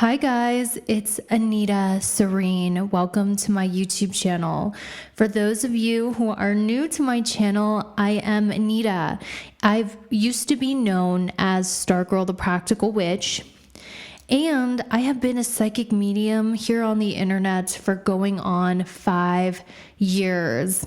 Hi guys, it's Anita Serene. Welcome to my YouTube channel. For those of you who are new to my channel, I am Anita. I've used to be known as Stargirl the Practical Witch, and I have been a psychic medium here on the internet for going on 5 years.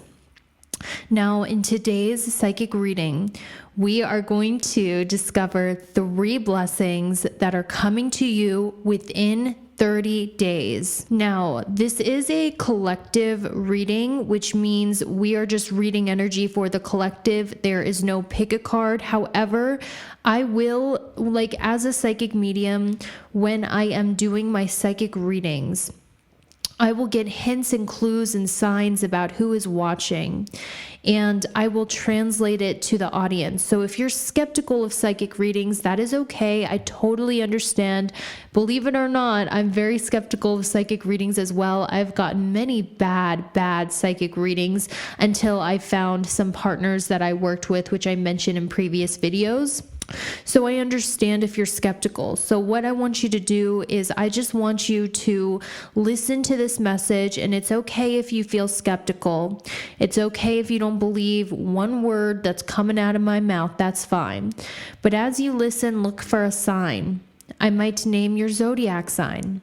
Now, in today's psychic reading, we are going to discover 3 blessings that are coming to you within 30 days. Now, this is a collective reading, which means we are just reading energy for the collective. There is no pick a card. However, I will, as a psychic medium, when I am doing my psychic readings, I will get hints and clues and signs about who is watching, and I will translate it to the audience. So if you're skeptical of psychic readings, that is okay. I totally understand. Believe it or not, I'm very skeptical of psychic readings as well. I've gotten many bad psychic readings until I found some partners that I worked with, which I mentioned in previous videos. So I understand if you're skeptical. So what I want you to do is I just want you to listen to this message, and it's okay if you feel skeptical. It's okay if you don't believe one word that's coming out of my mouth. That's fine. But as you listen, look for a sign. I might name your zodiac sign.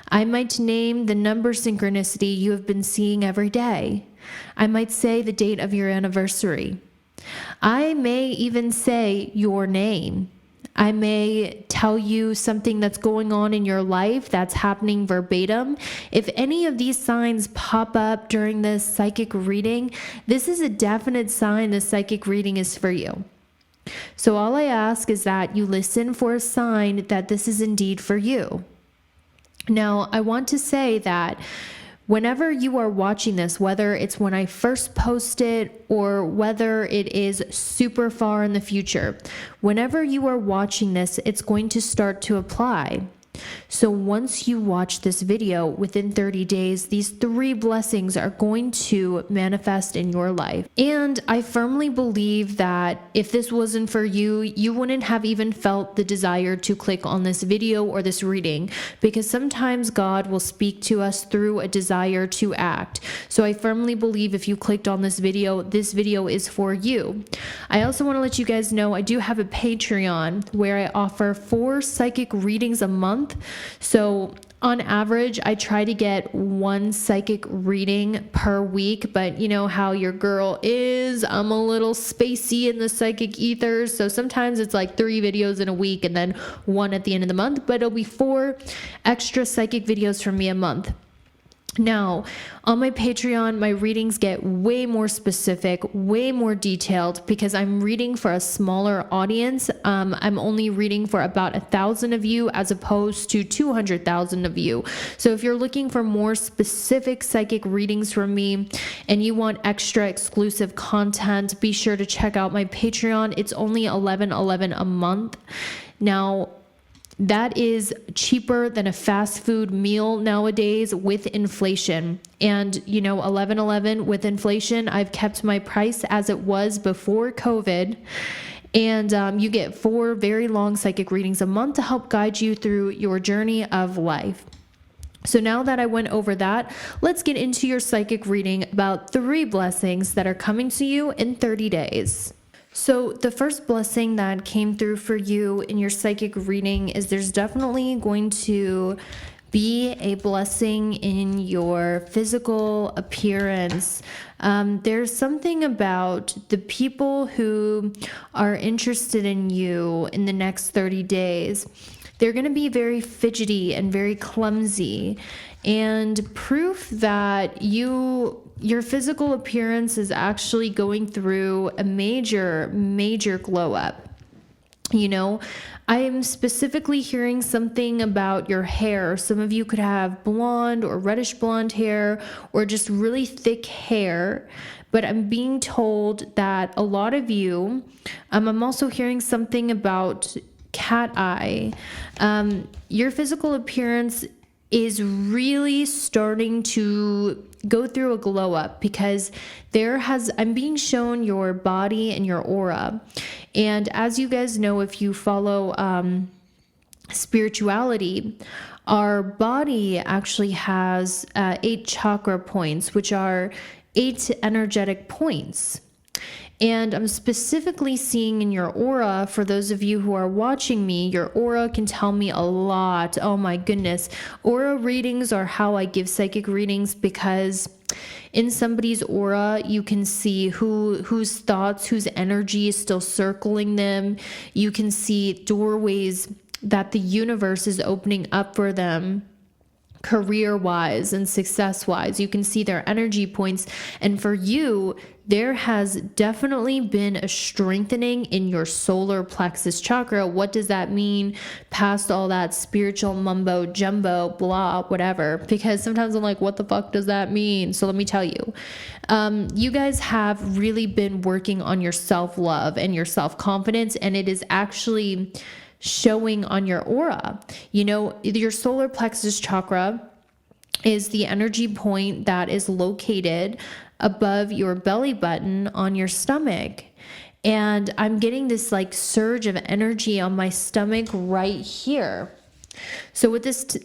I might name the number synchronicity you have been seeing every day. I might say the date of your anniversary. I may even say your name. I may tell you something that's going on in your life that's happening verbatim. If any of these signs pop up during this psychic reading, this is a definite sign the psychic reading is for you. So all I ask is that you listen for a sign that this is indeed for you. Now, I want to say that whenever you are watching this, whether it's when I first post it or whether it is super far in the future, whenever you are watching this, it's going to start to apply. So once you watch this video within 30 days, these 3 blessings are going to manifest in your life. And I firmly believe that if this wasn't for you, you wouldn't have even felt the desire to click on this video or this reading, because sometimes God will speak to us through a desire to act. So I firmly believe if you clicked on this video is for you. I also want to let you guys know I do have a Patreon where I offer 4 psychic readings a month. So on average, I try to get 1 psychic reading per week, but you know how your girl is. I'm a little spacey in the psychic ethers. So sometimes it's like 3 videos in a week and then 1 at the end of the month, but it'll be 4 extra psychic videos from me a month. Now, on my Patreon, my readings get way more specific, way more detailed, because I'm reading for a smaller audience. I'm only reading for about 1,000 of you as opposed to 200,000 of you. So if you're looking for more specific psychic readings from me and you want extra exclusive content, be sure to check out my Patreon. It's only $11.11 a month. Now, that is cheaper than a fast food meal nowadays with inflation. And, you know, $11.11 with inflation, I've kept my price as it was before COVID. And you get 4 very long psychic readings a month to help guide you through your journey of life. So now that I went over that, let's get into your psychic reading about 3 blessings that are coming to you in 30 days. So the first blessing that came through for you in your psychic reading is there's definitely going to be a blessing in your physical appearance. There's something about the people who are interested in you in the next 30 days. They're going to be very fidgety and very clumsy, and proof that your physical appearance is actually going through a major glow up. You know, I am specifically hearing something about your hair. Some of you could have blonde or reddish blonde hair or just really thick hair. But I'm being told that a lot of you, I'm also hearing something about cat eye. Your physical appearance is really starting to go through a glow up, because I'm being shown your body and your aura. And as you guys know, if you follow spirituality, Our body actually has 8 chakra points, which are 8 energetic points. And I'm specifically seeing in your aura, for those of you who are watching me, your aura can tell me a lot. Oh my goodness. Aura readings are how I give psychic readings, because in somebody's aura, you can see whose thoughts, whose energy is still circling them. You can see doorways that the universe is opening up for them, career-wise and success-wise. You can see their energy points. And for you, there has definitely been a strengthening in your solar plexus chakra. What does that mean? Past all that spiritual mumbo jumbo, blah, whatever. Because sometimes I'm like, what the fuck does that mean? So let me tell you. You guys have really been working on your self-love and your self-confidence, and it is actually showing on your aura. You know, your solar plexus chakra is the energy point that is located above your belly button on your stomach. And I'm getting this like surge of energy on my stomach right here. So what this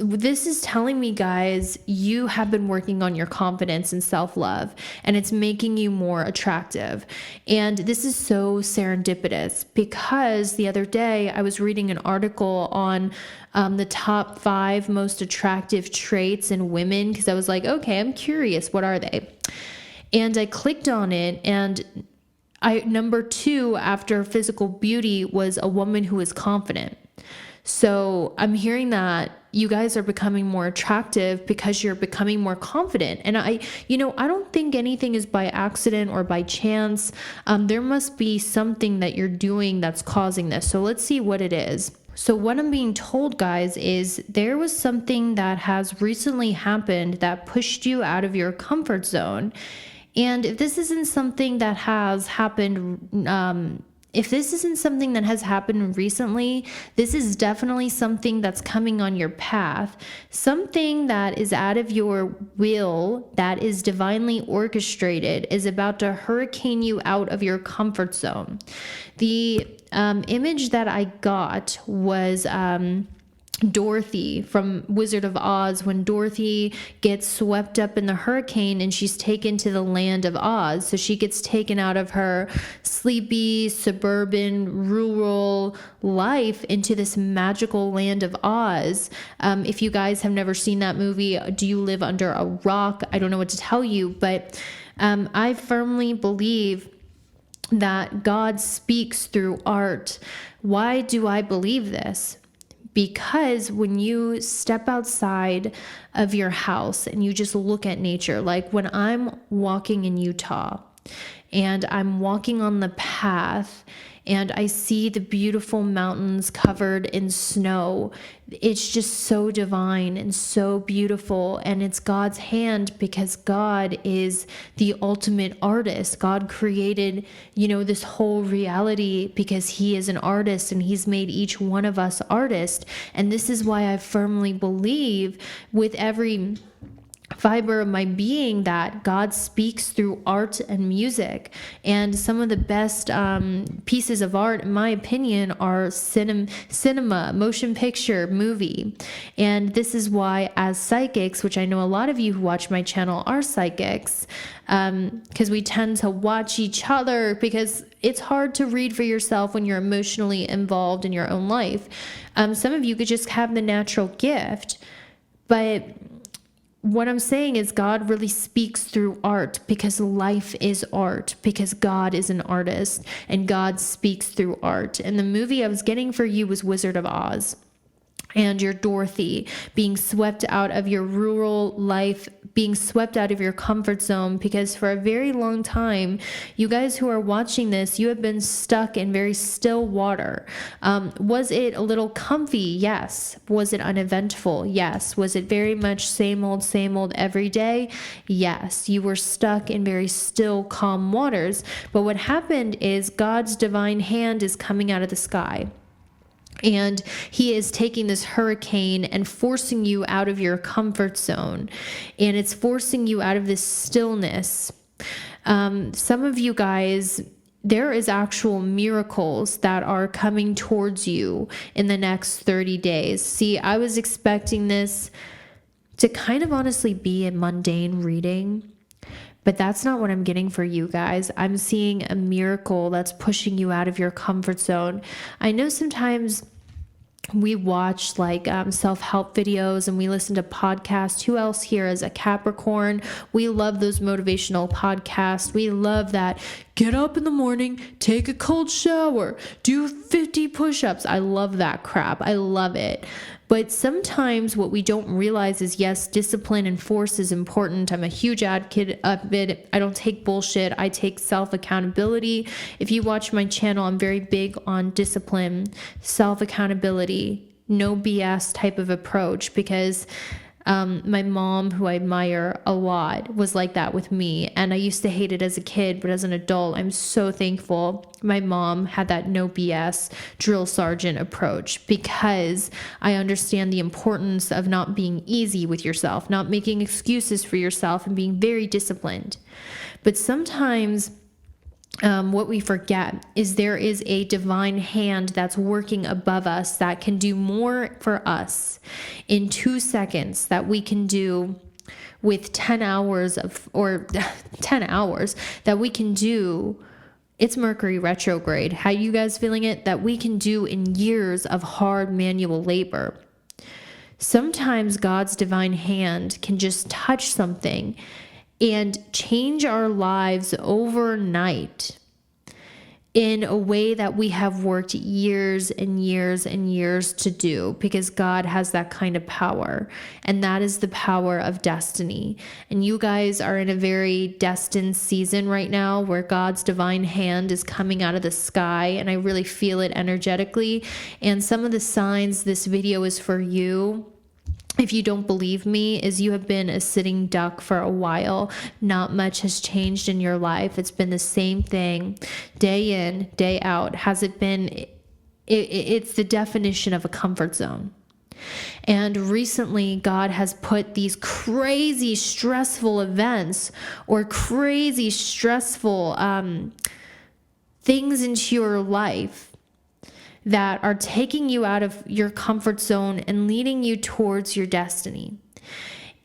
is telling me, guys, you have been working on your confidence and self-love, and it's making you more attractive. And this is so serendipitous, because the other day I was reading an article on the top 5 most attractive traits in women, because I was like, okay, I'm curious, what are they? And I clicked on it, and number 2 after physical beauty was a woman who is confident. So I'm hearing that you guys are becoming more attractive because you're becoming more confident. And I don't think anything is by accident or by chance. There must be something that you're doing that's causing this. So let's see what it is. So what I'm being told, guys, is there was something that has recently happened that pushed you out of your comfort zone. And if this isn't something that has happened, recently, this is definitely something that's coming on your path. Something that is out of your will, that is divinely orchestrated, is about to hurricane you out of your comfort zone. The image that I got was Dorothy from Wizard of Oz, when Dorothy gets swept up in the hurricane and she's taken to the land of Oz. So she gets taken out of her sleepy, suburban, rural life into this magical land of Oz. If you guys have never seen that movie, do you live under a rock? I don't know what to tell you, but I firmly believe that God speaks through art. Why do I believe this? Because when you step outside of your house and you just look at nature, like when I'm walking in Utah and I'm walking on the path and I see the beautiful mountains covered in snow, it's just so divine and so beautiful. And it's God's hand, because God is the ultimate artist. God created, this whole reality because he is an artist, and he's made each one of us artists. And this is why I firmly believe with every fiber of my being that God speaks through art and music. And some of the best pieces of art, in my opinion, are cinema, motion picture, movie. And this is why, as psychics, which I know a lot of you who watch my channel are psychics, because we tend to watch each other, because it's hard to read for yourself when you're emotionally involved in your own life. Some of you could just have the natural gift, but what I'm saying is God really speaks through art, because life is art, because God is an artist and God speaks through art. And the movie I was getting for you was Wizard of Oz. And you're Dorothy, being swept out of your rural life, being swept out of your comfort zone, because for a very long time, you guys who are watching this, you have been stuck in very still water. Was it a little comfy? Yes. Was it uneventful? Yes. Was it very much same old every day? Yes. You were stuck in very still, calm waters. But what happened is God's divine hand is coming out of the sky. And he is taking this hurricane and forcing you out of your comfort zone. And it's forcing you out of this stillness. Some of you guys, there is actual miracles that are coming towards you in the next 30 days. See, I was expecting this to kind of honestly be a mundane reading, but that's not what I'm getting for you guys. I'm seeing a miracle that's pushing you out of your comfort zone. I know sometimes we watch like self-help videos and we listen to podcasts. Who else here is a Capricorn? We love those motivational podcasts. We love that. Get up in the morning, take a cold shower, do 50 push-ups. I love that crap. I love it. But sometimes what we don't realize is, yes, discipline and force is important. I'm a huge advocate of it. I don't take bullshit. I take self-accountability. If you watch my channel, I'm very big on discipline, self-accountability, no BS type of approach, because my mom, who I admire a lot, was like that with me. And I used to hate it as a kid, but as an adult, I'm so thankful my mom had that no BS drill sergeant approach, because I understand the importance of not being easy with yourself, not making excuses for yourself, and being very disciplined. But sometimes what we forget is there is a divine hand that's working above us that can do more for us in 2 seconds that we can do with 10 hours or 10 hours that we can do. It's Mercury retrograde. How you guys feeling it? That we can do in years of hard manual labor. Sometimes God's divine hand can just touch something and change our lives overnight in a way that we have worked years and years and years to do, because God has that kind of power, and that is the power of destiny. And you guys are in a very destined season right now where God's divine hand is coming out of the sky, and I really feel it energetically. And some of the signs this video is for you, if you don't believe me, is you have been a sitting duck for a while. Not much has changed in your life. It's been the same thing day in, day out. Has it been? It's the definition of a comfort zone. And recently, God has put these crazy stressful events or crazy stressful things into your life that are taking you out of your comfort zone and leading you towards your destiny.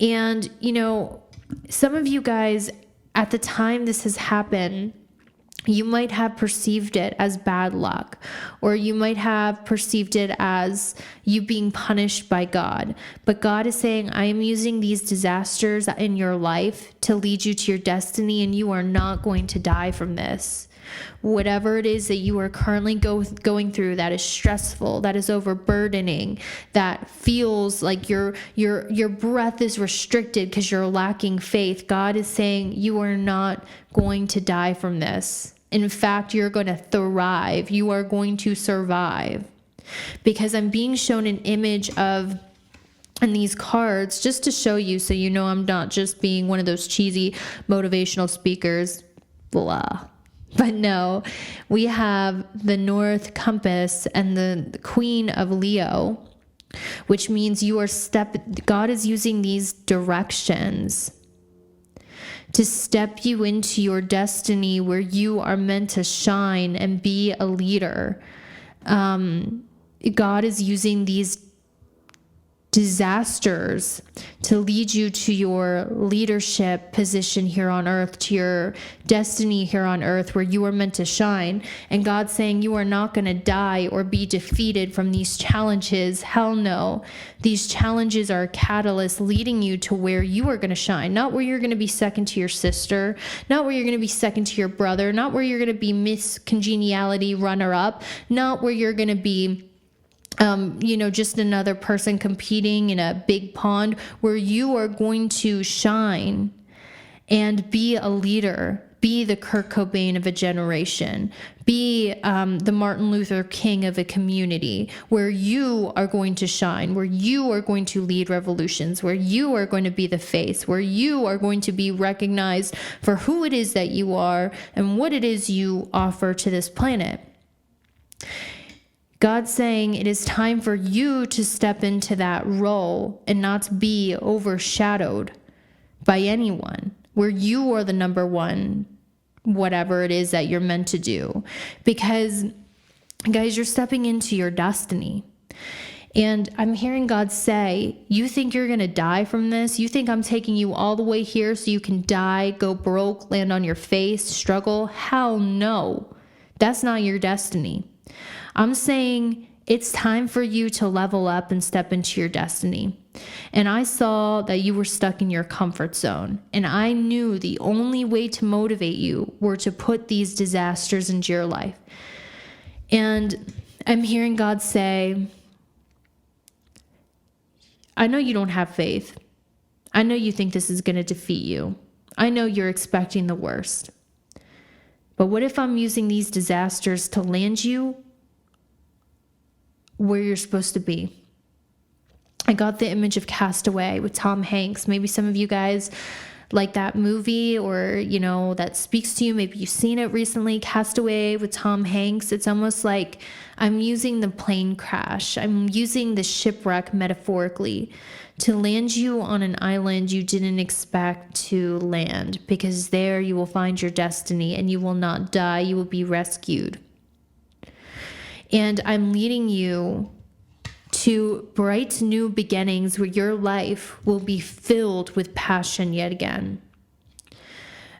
And, you know, some of you guys, at the time this has happened, you might have perceived it as bad luck, or you might have perceived it as you being punished by God. But God is saying, I am using these disasters in your life to lead you to your destiny, and you are not going to die from this. Whatever it is that you are currently going through that is stressful, that is overburdening, that feels like your breath is restricted because you're lacking faith, God is saying you are not going to die from this. In fact, you're going to thrive. You are going to survive. Because I'm being shown an image of, and these cards, just to show you, so you know I'm not just being one of those cheesy motivational speakers, blah. But no, we have the North Compass and the Queen of Leo, which means God is using these directions to step you into your destiny where you are meant to shine and be a leader. God is using these disasters to lead you to your leadership position here on earth, to your destiny here on earth where you are meant to shine. And God's saying you are not going to die or be defeated from these challenges. Hell no. These challenges are a catalyst leading you to where you are going to shine, not where you're going to be second to your sister, not where you're going to be second to your brother, not where you're going to be Miss Congeniality runner-up, not where you're going to be just another person competing in a big pond, where you are going to shine and be a leader, be the Kurt Cobain of a generation, be the Martin Luther King of a community, where you are going to shine, where you are going to lead revolutions, where you are going to be the face, where you are going to be recognized for who it is that you are and what it is you offer to this planet. God's saying it is time for you to step into that role and not be overshadowed by anyone, where you are the number one, whatever it is that you're meant to do. Because, guys, you're stepping into your destiny. And I'm hearing God say, you think you're going to die from this? You think I'm taking you all the way here so you can die, go broke, land on your face, struggle? Hell no. That's not your destiny. I'm saying it's time for you to level up and step into your destiny. And I saw that you were stuck in your comfort zone. And I knew the only way to motivate you were to put these disasters into your life. And I'm hearing God say, I know you don't have faith. I know you think this is going to defeat you. I know you're expecting the worst. But what if I'm using these disasters to land you where you're supposed to be? I got the image of Castaway with Tom Hanks. Maybe some of you guys like that movie, or, you know, that speaks to you. Maybe you've seen it recently, Castaway with Tom Hanks. It's almost like I'm using the plane crash. I'm using the shipwreck metaphorically to land you on an island you didn't expect to land, because there you will find your destiny and you will not die. You will be rescued. And I'm leading you to bright new beginnings where your life will be filled with passion yet again.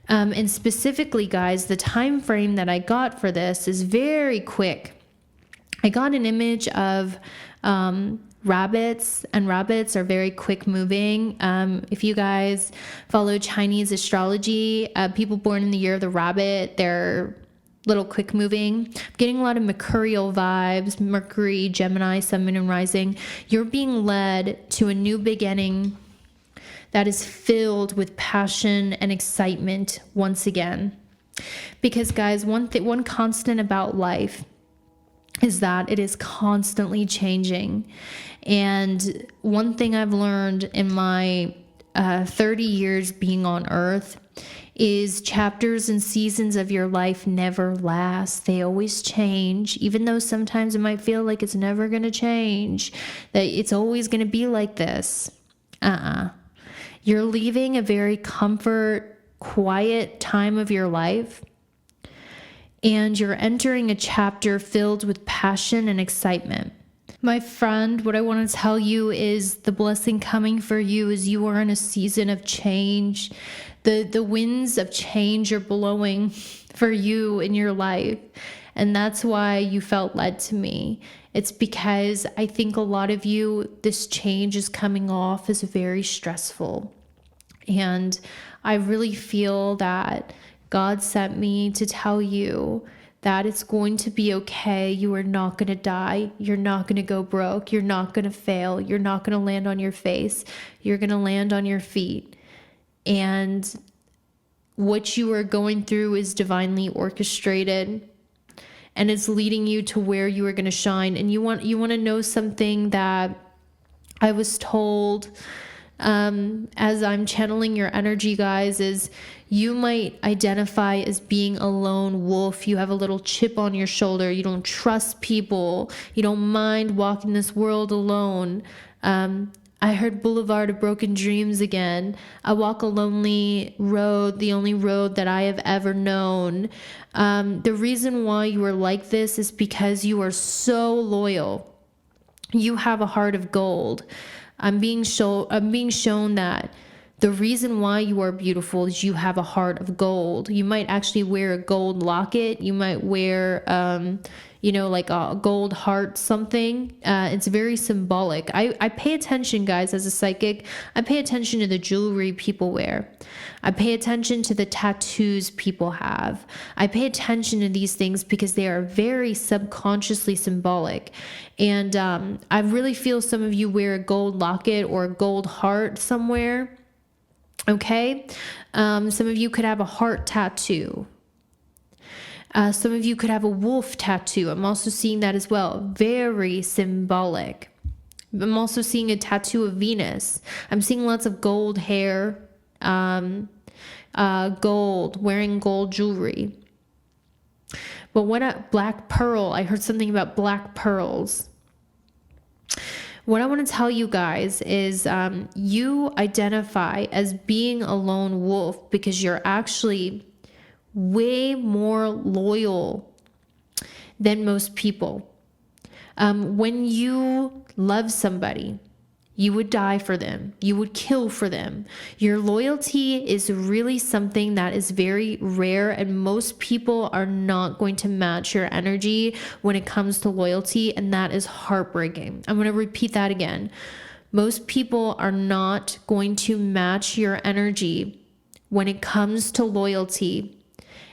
And specifically, guys, the time frame that I got for this is very quick. I got an image of rabbits, and rabbits are very quick moving. If you guys follow Chinese astrology, people born in the year of the rabbit, they're little quick moving. I'm getting a lot of mercurial vibes, Mercury, Gemini, Sun, Moon, and Rising. You're being led to a new beginning that is filled with passion and excitement once again. Because, guys, one constant about life is that it is constantly changing. And one thing I've learned in my 30 years being on Earth is chapters and seasons of your life never last. They always change, even though sometimes it might feel like it's never going to change, that it's always going to be like this. You're leaving a very comfort, quiet time of your life, and you're entering a chapter filled with passion and excitement. My friend, what I want to tell you is the blessing coming for you is you are in a season of change. The winds of change are blowing for you in your life. And that's why you felt led to me. It's because I think a lot of you, this change is coming off as very stressful. And I really feel that God sent me to tell you that it's going to be okay. You are not going to die. You're not going to go broke. You're not going to fail. You're not going to land on your face. You're going to land on your feet. And what you are going through is divinely orchestrated, and it's leading you to where you are going to shine. And you want to know something that I was told as I'm channeling your energy, guys, is you might identify as being a lone wolf. You have a little chip on your shoulder. You don't trust people. You don't mind walking this world alone. I heard Boulevard of Broken Dreams again. I walk a lonely road, the only road that I have ever known. The reason why you are like this is because you are so loyal. You have a heart of gold. I'm being shown that the reason why you are beautiful is you have a heart of gold. You might actually wear a gold locket. You might wear, like a gold heart something. It's very symbolic. I pay attention, guys, as a psychic. I pay attention to the jewelry people wear. I pay attention to the tattoos people have. I pay attention to these things because they are very subconsciously symbolic. And I really feel some of you wear a gold locket or a gold heart somewhere. Okay? Some of you could have a heart tattoo. Some of you could have a wolf tattoo. I'm also seeing that as well. Very symbolic. I'm also seeing a tattoo of Venus. I'm seeing lots of gold hair, gold, wearing gold jewelry. But black pearl, I heard something about black pearls. What I want to tell you guys is you identify as being a lone wolf because you're actually way more loyal than most people. When you love somebody, you would die for them. You would kill for them. Your loyalty is really something that is very rare, and most people are not going to match your energy when it comes to loyalty, and that is heartbreaking. I'm going to repeat that again. Most people are not going to match your energy when it comes to loyalty.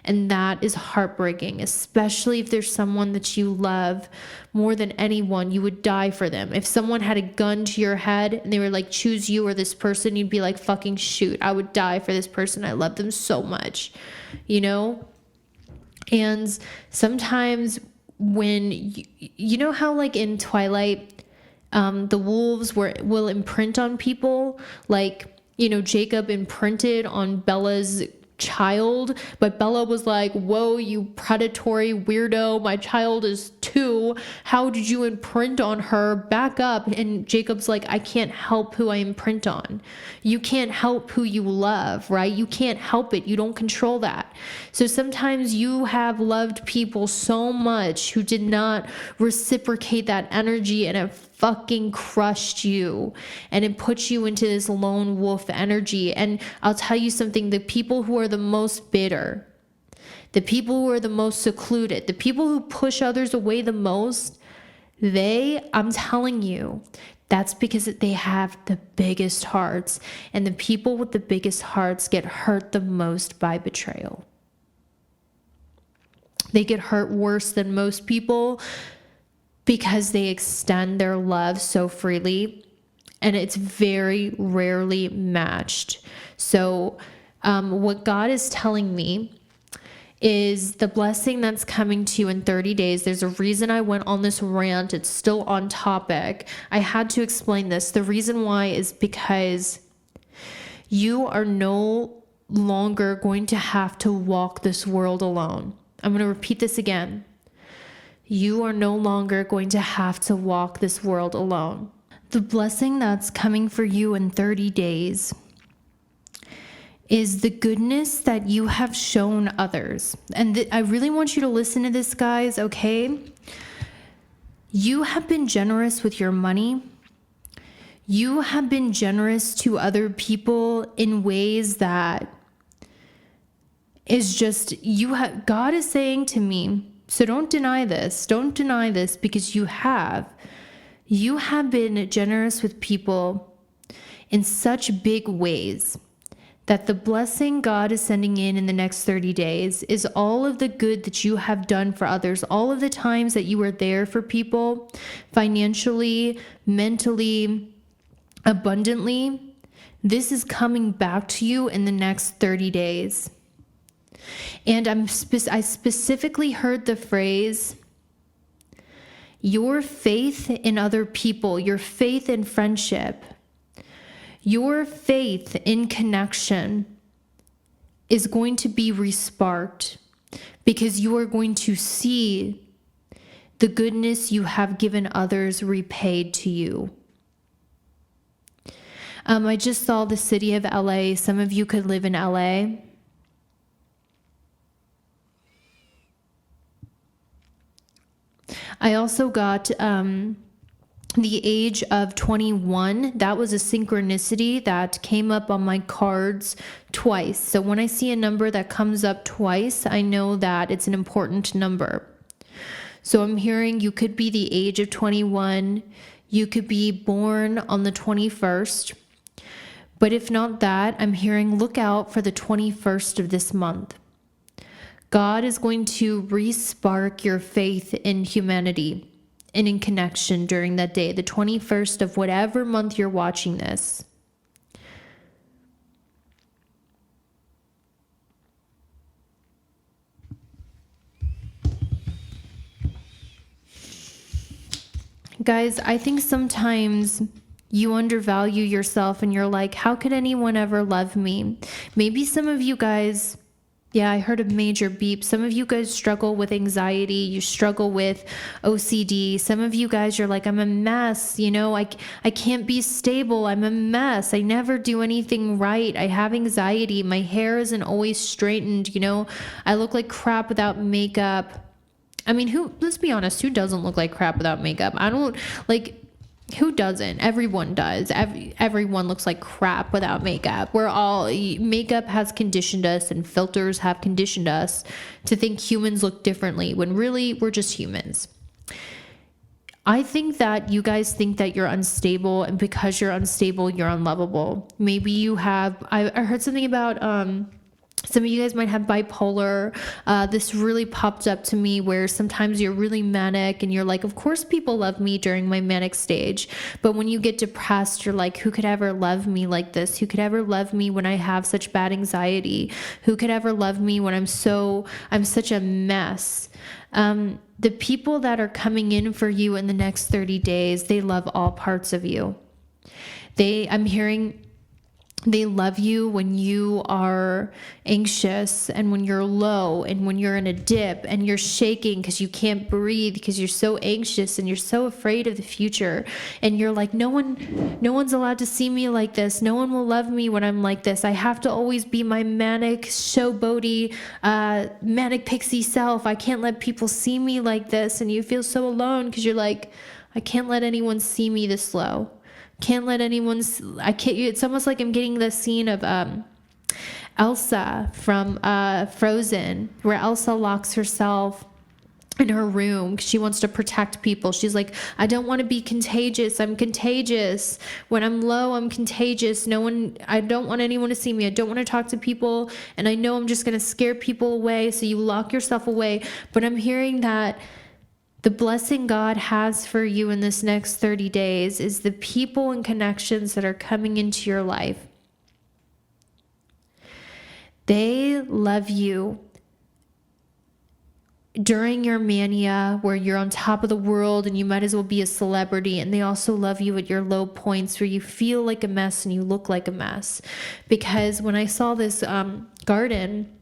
And that is heartbreaking, especially if there's someone that you love more than anyone. You would die for them. If someone had a gun to your head and they were like, choose you or this person, you'd be like, fucking shoot, I would die for this person. I love them so much, you know? And sometimes when, you know how like in Twilight, the wolves will imprint on people, like, you know, Jacob imprinted on Bella's child, but Bella was like, whoa, you predatory weirdo, my child is 2, how did you imprint on her, back up. And Jacob's like, I can't help who I imprint on. You can't help who you love, right? You can't help it. You don't control that. So sometimes you have loved people so much who did not reciprocate that energy, and it fucking crushed you, and it puts you into this lone wolf energy. And I'll tell you something, the people who are the most bitter, the people who are the most secluded, the people who push others away the most, I'm telling you, that's because they have the biggest hearts, and the people with the biggest hearts get hurt the most by betrayal. They get hurt worse than most people because they extend their love so freely, and it's very rarely matched. So what God is telling me is the blessing that's coming to you in 30 days. There's a reason I went on this rant. It's still on topic. I had to explain this. The reason why is because you are no longer going to have to walk this world alone. I'm going to repeat this again. You are no longer going to have to walk this world alone. The blessing that's coming for you in 30 days is the goodness that you have shown others. And I really want you to listen to this, guys, okay? You have been generous with your money. You have been generous to other people in ways that is just, God is saying to me, so don't deny this. Don't deny this, because you have been generous with people in such big ways that the blessing God is sending in the next 30 days is all of the good that you have done for others, all of the times that you were there for people financially, mentally, abundantly. This is coming back to you in the next 30 days. And I specifically heard the phrase, your faith in other people, your faith in friendship, your faith in connection is going to be resparked, because you are going to see the goodness you have given others repaid to you. I just saw the city of LA. Some of you could live in LA. I also got the age of 21. That was a synchronicity that came up on my cards twice. So when I see a number that comes up twice, I know that it's an important number. So I'm hearing you could be the age of 21. You could be born on the 21st. But if not that, I'm hearing look out for the 21st of this month. God is going to re-spark your faith in humanity and in connection during that day, the 21st of whatever month you're watching this. Guys, I think sometimes you undervalue yourself and you're like, how could anyone ever love me? Maybe some of you guys Yeah, I heard a major beep. Some of you guys struggle with anxiety. You struggle with OCD. Some of you guys are like, I'm a mess. I can't be stable. I'm a mess. I never do anything right. I have anxiety. My hair isn't always straightened. I look like crap without makeup. I mean, let's be honest, who doesn't look like crap without makeup? I don't like, who doesn't? Everyone does. Everyone looks like crap without makeup. Makeup has conditioned us and filters have conditioned us to think humans look differently when really we're just humans. I think that you guys think that you're unstable, and because you're unstable, you're unlovable. Maybe I heard something about, some of you guys might have bipolar. This really popped up to me where sometimes you're really manic and you're like, of course people love me during my manic stage. But when you get depressed, you're like, who could ever love me like this? Who could ever love me when I have such bad anxiety? Who could ever love me when I'm such a mess? The people that are coming in for you in the next 30 days, they love all parts of you. I'm hearing they love you when you are anxious and when you're low and when you're in a dip and you're shaking because you can't breathe because you're so anxious and you're so afraid of the future. And you're like, no one's allowed to see me like this. No one will love me when I'm like this. I have to always be my manic, showboaty, manic pixie self. I can't let people see me like this. And you feel so alone because you're like, I can't let anyone see me this low. Can't let anyone. It's almost like I'm getting the scene of Elsa from Frozen, where Elsa locks herself in her room because she wants to protect people. She's like, I don't want to be contagious. I'm contagious. When I'm low, I'm contagious. I don't want anyone to see me. I don't want to talk to people. And I know I'm just going to scare people away. So you lock yourself away. But I'm hearing that the blessing God has for you in this next 30 days is the people and connections that are coming into your life. They love you during your mania where you're on top of the world and you might as well be a celebrity. And they also love you at your low points where you feel like a mess and you look like a mess. Because when I saw this garden,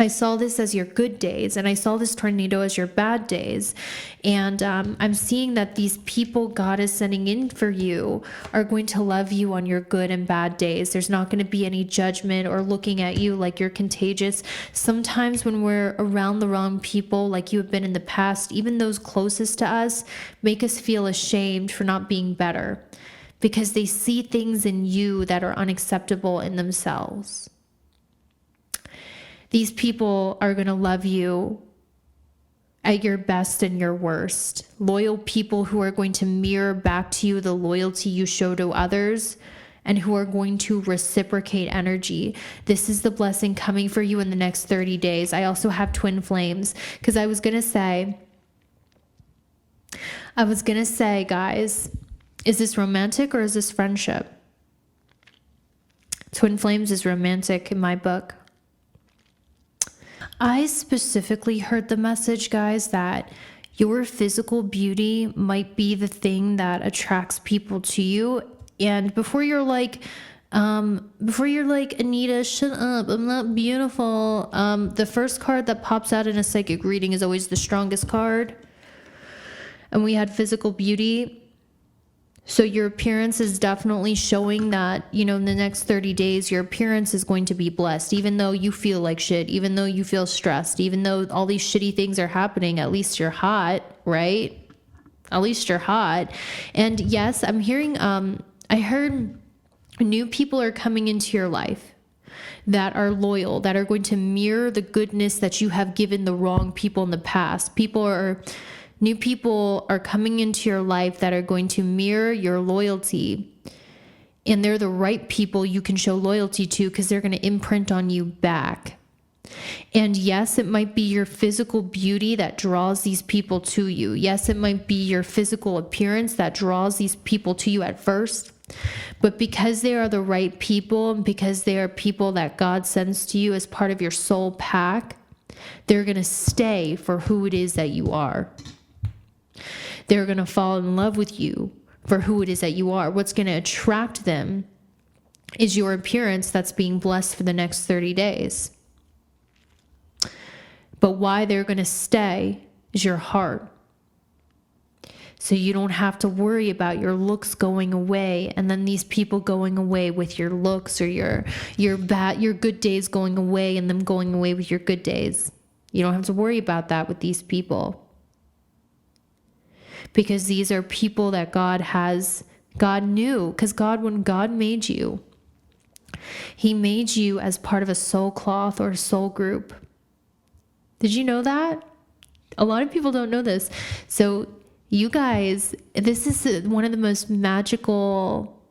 I saw this as your good days, and I saw this tornado as your bad days. And I'm seeing that these people God is sending in for you are going to love you on your good and bad days. There's not going to be any judgment or looking at you like you're contagious. Sometimes when we're around the wrong people, like you have been in the past, even those closest to us make us feel ashamed for not being better because they see things in you that are unacceptable in themselves. These people are going to love you at your best and your worst. Loyal people who are going to mirror back to you the loyalty you show to others and who are going to reciprocate energy. This is the blessing coming for you in the next 30 days. I also have twin flames because I was going to say, guys, is this romantic or is this friendship? Twin flames is romantic in my book. I specifically heard the message, guys, that your physical beauty might be the thing that attracts people to you. And before you're like, Anita, shut up, I'm not beautiful. The first card that pops out in a psychic reading is always the strongest card. And we had physical beauty. So your appearance is definitely showing that, in the next 30 days, your appearance is going to be blessed, even though you feel like shit, even though you feel stressed, even though all these shitty things are happening, at least you're hot, right? At least you're hot. And yes, I'm hearing, I heard new people are coming into your life that are loyal, that are going to mirror the goodness that you have given the wrong people in the past. New people are coming into your life that are going to mirror your loyalty. And they're the right people you can show loyalty to because they're going to imprint on you back. And yes, it might be your physical beauty that draws these people to you. Yes, it might be your physical appearance that draws these people to you at first. But because they are the right people and because they are people that God sends to you as part of your soul pack, they're going to stay for who it is that you are. They're going to fall in love with you for who it is that you are. What's going to attract them is your appearance that's being blessed for the next 30 days. But why they're going to stay is your heart. So you don't have to worry about your looks going away and then these people going away with your looks, or your good days going away and them going away with your good days. You don't have to worry about that with these people. Because these are people that God knew. Because when God made you, he made you as part of a soul cloth or a soul group. Did you know that? A lot of people don't know this. So you guys, this is one of the most magical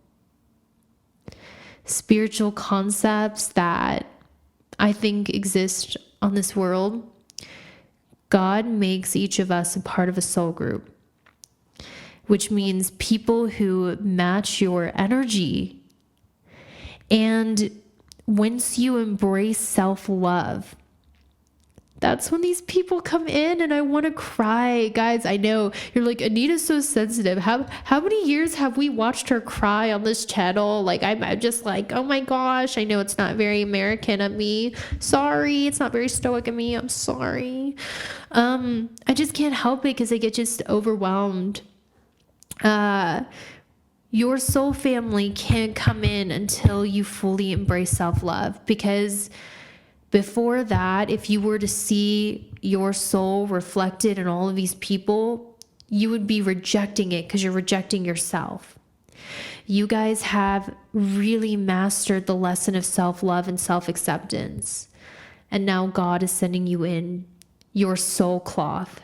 spiritual concepts that I think exist on this world. God makes each of us a part of a soul group, which means people who match your energy. And once you embrace self-love, that's when these people come in, and I want to cry. Guys, I know you're like, Anita's so sensitive. How many years have we watched her cry on this channel? Like, I'm just like, oh my gosh, I know it's not very American of me. Sorry, it's not very stoic of me. I'm sorry. I just can't help it because I get just overwhelmed. Your soul family can't come in until you fully embrace self-love, because before that, if you were to see your soul reflected in all of these people, you would be rejecting it because you're rejecting yourself. You guys have really mastered the lesson of self-love and self-acceptance. And now God is sending you in your soul cloth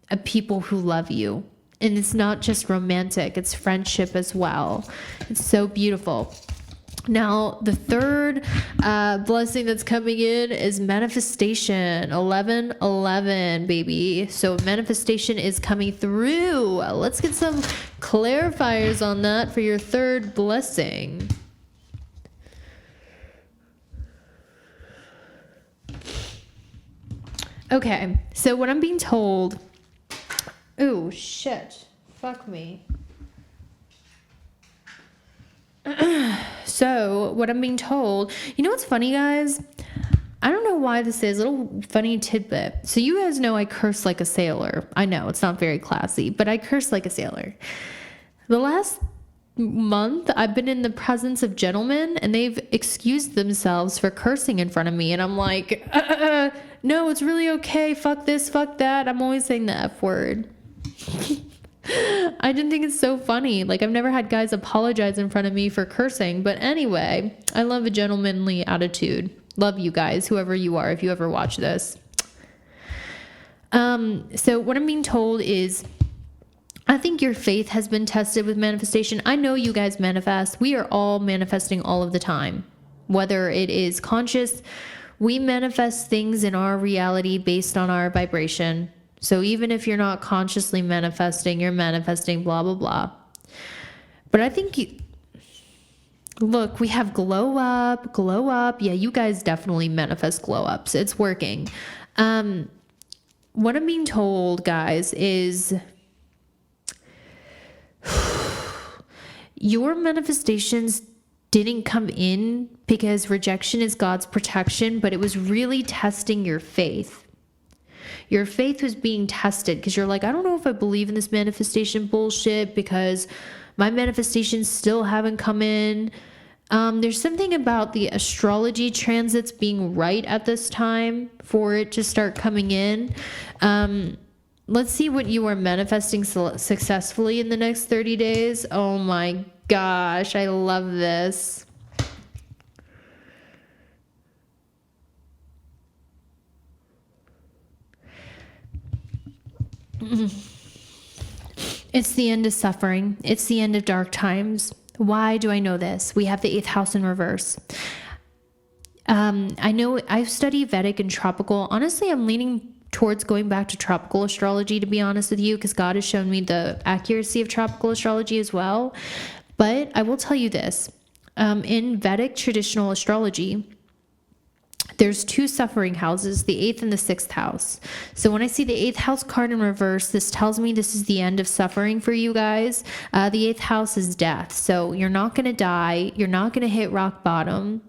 of people who love you. And it's not just romantic, it's friendship as well. It's so beautiful. Now, the third blessing that's coming in is manifestation. 1111, baby. So manifestation is coming through. Let's get some clarifiers on that for your third blessing. Okay, so what I'm being told... Oh, shit. Fuck me. So what I'm being told, you know what's funny, guys? I don't know why this is a little funny tidbit. So you guys know I curse like a sailor. I know it's not very classy, but I curse like a sailor. The last month I've been in the presence of gentlemen and they've excused themselves for cursing in front of me. And I'm like, no, it's really okay. Fuck this, fuck that. I'm always saying the F word. I didn't think it's so funny. Like, I've never had guys apologize in front of me for cursing. But anyway, I love a gentlemanly attitude. Love you guys, whoever you are, if you ever watch this. So what I'm being told is, I think your faith has been tested with manifestation. I know you guys manifest. We are all manifesting all of the time. Whether it is conscious, we manifest things in our reality based on our vibration. So even if you're not consciously manifesting, you're manifesting blah, blah, blah. But I think, look, we have glow up. Yeah, you guys definitely manifest glow ups. It's working. What I'm being told, guys, is your manifestations didn't come in because rejection is God's protection, but it was really testing your faith. Your faith was being tested because you're like, I don't know if I believe in this manifestation bullshit because my manifestations still haven't come in. There's something about the astrology transits being right at this time for it to start coming in. Let's see what you are manifesting successfully in the next 30 days. Oh my gosh, I love this. It's the end of suffering. It's the end of dark times. Why do I know this? We have the 8th house in reverse. I know I've studied Vedic and tropical. Honestly, I'm leaning towards going back to tropical astrology, to be honest with you, because God has shown me the accuracy of tropical astrology as well. But I will tell you this. In Vedic traditional astrology, there's 2 suffering houses, the 8th and the 6th house. So when I see the 8th house card in reverse, this tells me this is the end of suffering for you guys. The 8th house is death. So you're not going to die. You're not going to hit rock bottom.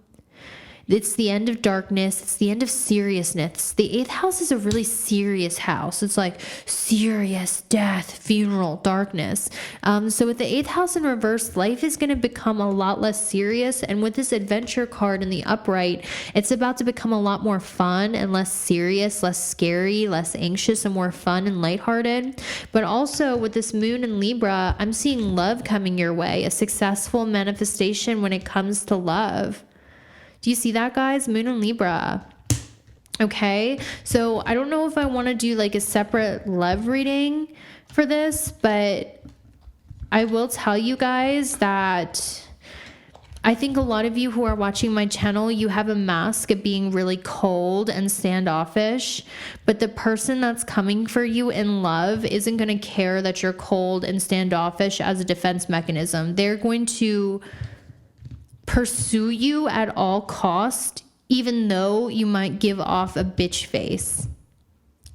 It's the end of darkness. It's the end of seriousness. The 8th house is a really serious house. It's like serious, death, funeral, darkness. So with the 8th house in reverse, life is going to become a lot less serious. And with this adventure card in the upright, it's about to become a lot more fun and less serious, less scary, less anxious, and more fun and lighthearted. But also with this moon in Libra, I'm seeing love coming your way, a successful manifestation when it comes to love. Do you see that, guys? Moon in Libra. Okay, so I don't know if I want to do like a separate love reading for this, but I will tell you guys that I think a lot of you who are watching my channel, you have a mask of being really cold and standoffish, but the person that's coming for you in love isn't going to care that you're cold and standoffish as a defense mechanism. They're going to pursue you at all cost, even though you might give off a bitch face.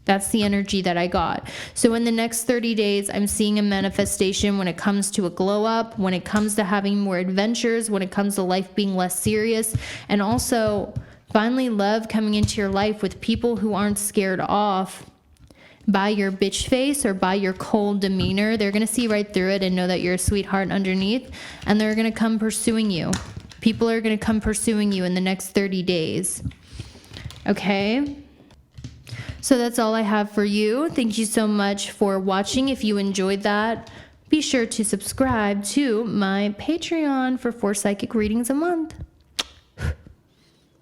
That's the energy that I got. So in the next 30 days, I'm seeing a manifestation when it comes to a glow up, when it comes to having more adventures, when it comes to life being less serious, and also finally love coming into your life with people who aren't scared off by your bitch face or by your cold demeanor. They're going to see right through it and know that you're a sweetheart underneath, and they're going to come pursuing you. People are going to come pursuing you in the next 30 days. Okay? So that's all I have for you. Thank you so much for watching. If you enjoyed that, be sure to subscribe to my Patreon for 4 psychic readings a month.